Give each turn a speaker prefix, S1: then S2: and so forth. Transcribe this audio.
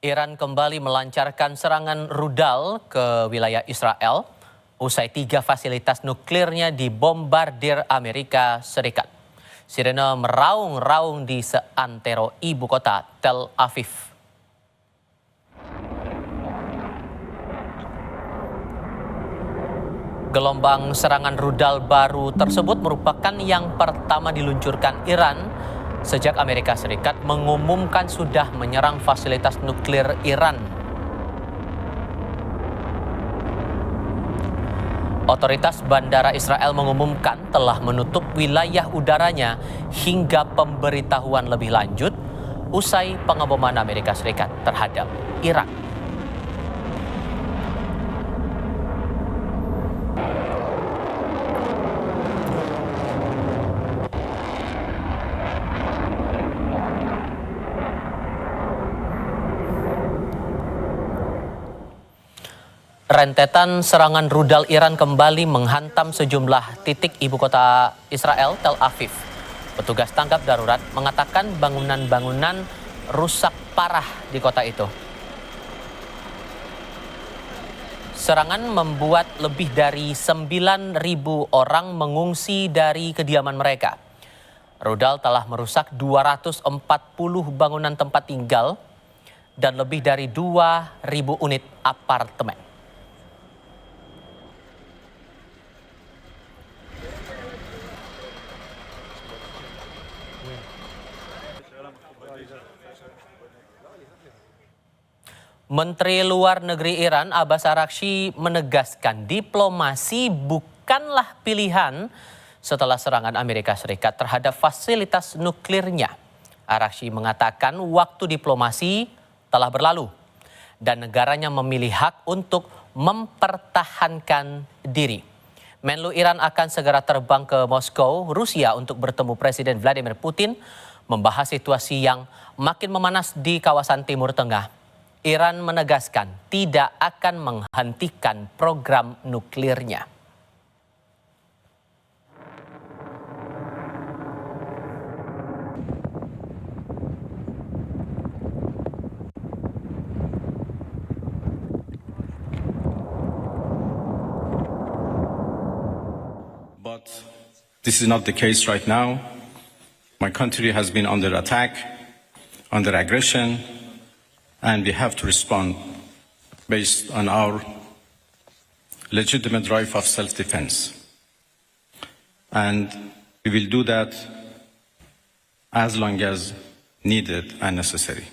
S1: Iran kembali melancarkan serangan rudal ke wilayah Israel usai 3 fasilitas nuklirnya dibombardir Amerika Serikat. Sirene meraung-raung di seantero ibu kota Tel Aviv. Gelombang serangan rudal baru tersebut merupakan yang pertama diluncurkan Iran sejak Amerika Serikat mengumumkan sudah menyerang fasilitas nuklir Iran. Otoritas Bandara Israel mengumumkan telah menutup wilayah udaranya hingga pemberitahuan lebih lanjut usai pengeboman Amerika Serikat terhadap Irak. Rentetan serangan rudal Iran kembali menghantam sejumlah titik ibu kota Israel, Tel Aviv. Petugas tanggap darurat mengatakan bangunan-bangunan rusak parah di kota itu. Serangan membuat lebih dari 9.000 orang mengungsi dari kediaman mereka. Rudal telah merusak 240 bangunan tempat tinggal dan lebih dari 2.000 unit apartemen. Menteri Luar Negeri Iran Abbas Araghchi menegaskan diplomasi bukanlah pilihan setelah serangan Amerika Serikat terhadap fasilitas nuklirnya. Araghchi mengatakan waktu diplomasi telah berlalu dan negaranya memilih hak untuk mempertahankan diri. Menlu Iran akan segera terbang ke Moskow, Rusia untuk bertemu Presiden Vladimir Putin membahas situasi yang makin memanas di kawasan Timur Tengah. Iran menegaskan tidak akan menghentikan program nuklirnya.
S2: But this is not the case right now. My country has been under attack, under aggression, and we have to respond based on our legitimate right of self-defense. And we will do that as long as needed and necessary.